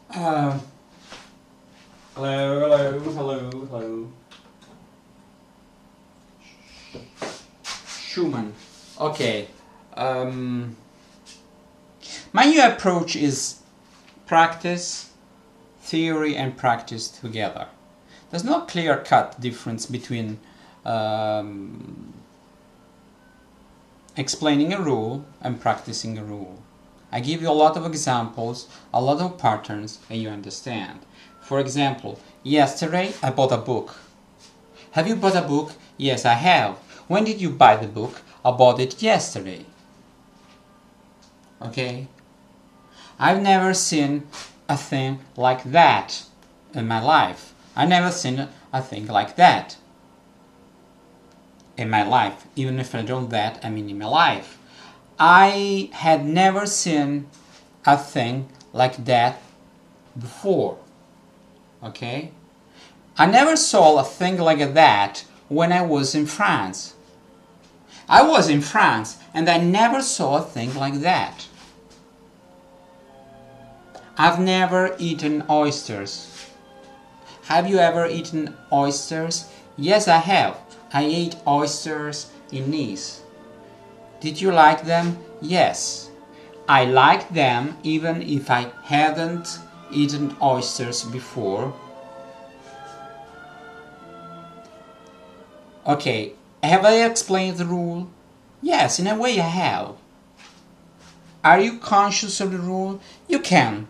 Uh, hello. Schumann. Okay. Um, my new approach is practice, theory, and practice together. There's no clear-cut difference between explaining a rule and practicing a rule. I give you a lot of examples, a lot of patterns, and you understand. For example, yesterday I bought a book. Have you bought a book? Yes, I have. When did you buy the book? I bought it yesterday. Okay? I've never seen a thing like that in my life. I've never seen a thing like that in my life. Even if I don't that, I mean in my life. I had never seen a thing like that before. Okay? I never saw a thing like that when I was in France. I was in France and I never saw a thing like that. I've never eaten oysters. Have you ever eaten oysters? Yes, I have. I ate oysters in Nice. Did you like them? Yes. I like them even if I hadn't eaten oysters before. Okay, have I explained the rule? Yes, in a way I have. Are you conscious of the rule? You can.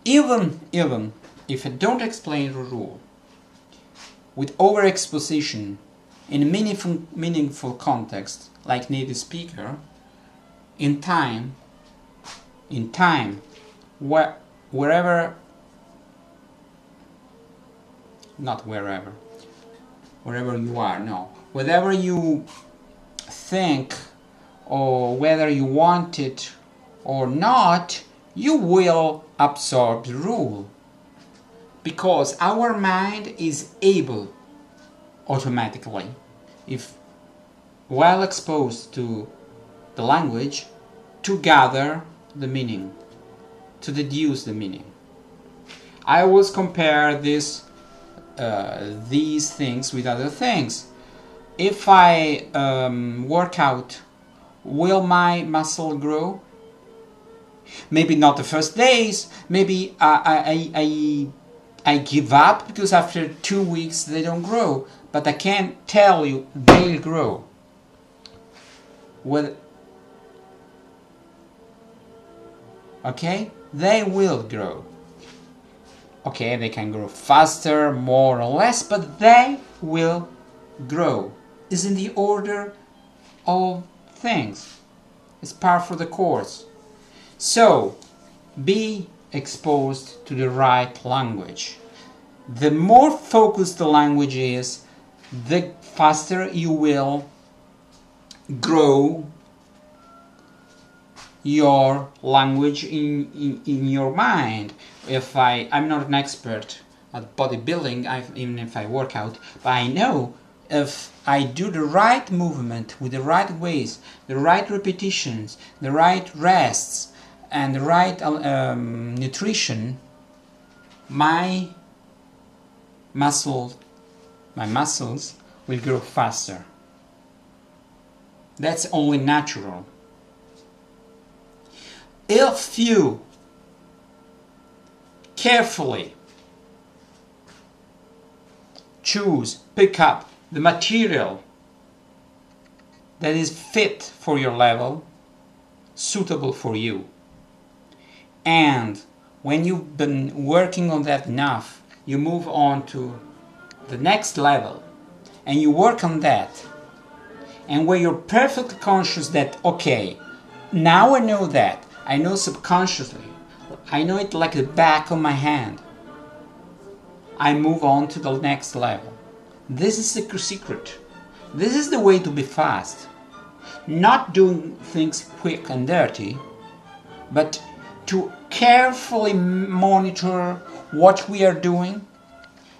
Even if I don't explain the rule, with over-exposition in a meaningful context, like native speaker, wherever you are, no, whatever you think or whether you want it or not, you will absorb the rule, because our mind is able automatically, if well exposed to the language, to gather the meaning, to deduce the meaning. I always compare these things with other things. If I work out, will my muscle grow? Maybe not the first days. Maybe I give up because after 2 weeks they don't grow. But I can't tell you they'll grow. Well, okay, they will grow. Okay, they can grow faster, more or less, but they will grow. It's in the order of things. It's par for the course. So, be exposed to the right language. The more focused the language is, the faster you will grow your language in your mind. I'm not an expert at bodybuilding, even if I work out, but I know if I do the right movement with the right ways, the right repetitions, the right rests, and the right nutrition, my muscles will grow faster. That's only natural. If you carefully pick up the material that is fit for your level, suitable for you, and when you've been working on that enough, you move on to the next level and you work on that, and where you're perfectly conscious that, okay, now I know that, I know subconsciously, I know it like the back of my hand, I move on to the next level. This is the secret. This is the way to be fast. Not doing things quick and dirty, but to carefully monitor what we are doing.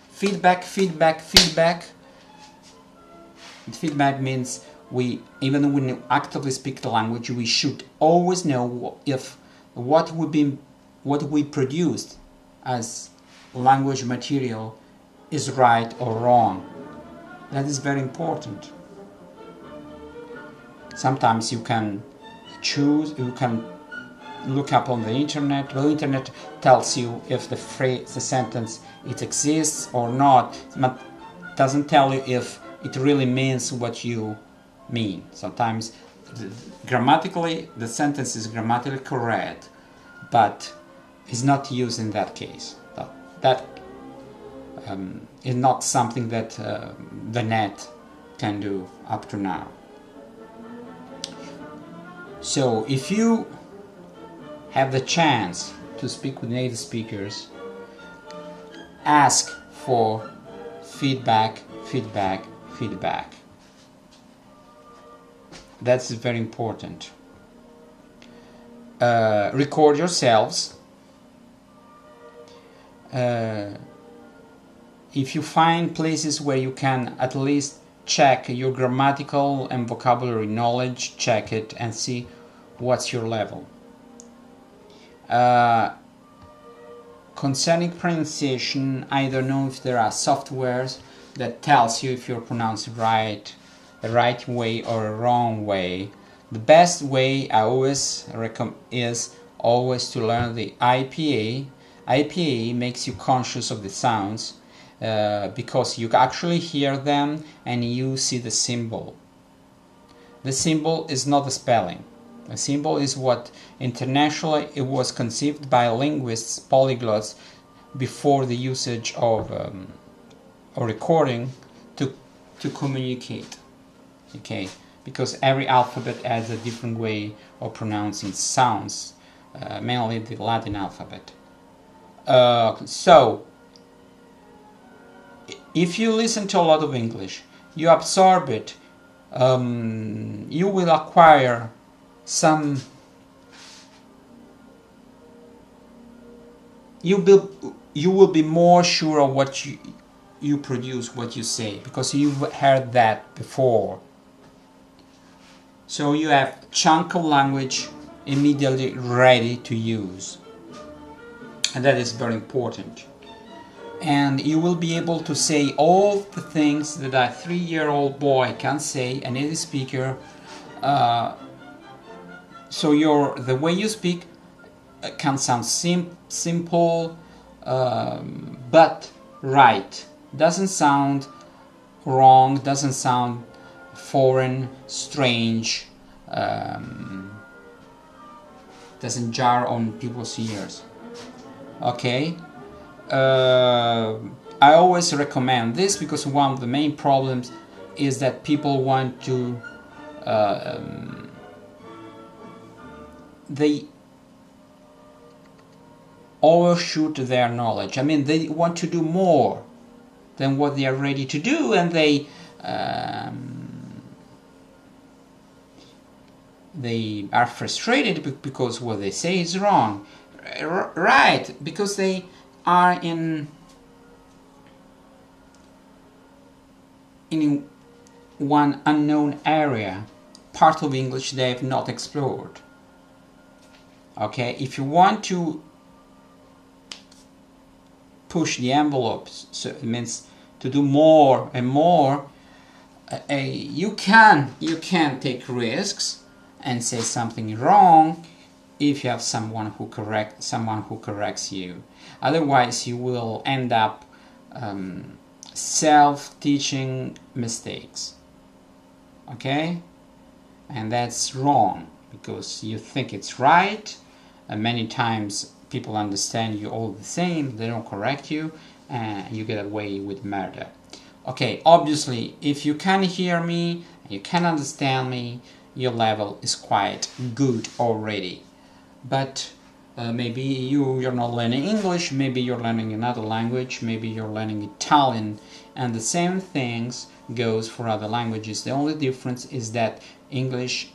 Feedback. Feedback means even when we actively speak the language, we should always know if what we produced as language material is right or wrong. That is very important. Sometimes you can choose, you can look up on the internet. The internet tells you if the phrase, the sentence, it exists or not, but doesn't tell you if it really means what you mean. Sometimes grammatically the sentence is grammatically correct, but is not used in that case. That is not something that the net can do up to now. So if you have the chance to speak with native speakers, ask for feedback. That's very important. Record yourselves. If you find places where you can at least check your grammatical and vocabulary knowledge, check it and see what's your level. Concerning pronunciation, I don't know if there are softwares that tells you if you're pronouncing right, the right way or a wrong way. The best way I always recommend is always to learn the IPA. IPA makes you conscious of the sounds because you actually hear them and you see the symbol. The symbol is not the spelling. The symbol is what internationally it was conceived by linguists, polyglots, before the usage of or recording to communicate. Okay, because every alphabet has a different way of pronouncing sounds, mainly the Latin alphabet. So, if you listen to a lot of English, you absorb it, you will acquire some. You will be more sure of what you produce, what you say, because you've heard that before. So you have a chunk of language immediately ready to use, and that is very important. And you will be able to say all the things that a 3-year-old boy can say, a native speaker. So the way you speak can sound simple, but right. Doesn't sound wrong, doesn't sound foreign, strange, doesn't jar on people's ears. Okay? I always recommend this because one of the main problems is that people want to they overshoot their knowledge. I mean, they want to do more than what they are ready to do, and they are frustrated because what they say is wrong. Right, because they are in one unknown area, part of English they have not explored. Okay, if you want to push the envelopes, so it means to do more and more, you can take risks and say something wrong if you have someone who corrects you. Otherwise, you will end up self-teaching mistakes. Okay, and that's wrong because you think it's right, and many times people understand you all the same, they don't correct you, and you get away with murder. Okay, obviously, if you can hear me, you can understand me, your level is quite good already. But maybe you're not learning English, maybe you're learning another language, maybe you're learning Italian, and the same things goes for other languages. The only difference is that English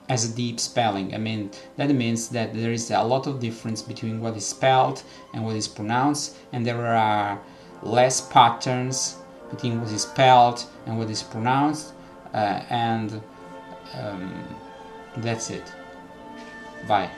has a deep spelling. I mean, that means that there is a lot of difference between what is spelled and what is pronounced, and there are less patterns between what is spelled and what is pronounced, and That's it. Bye.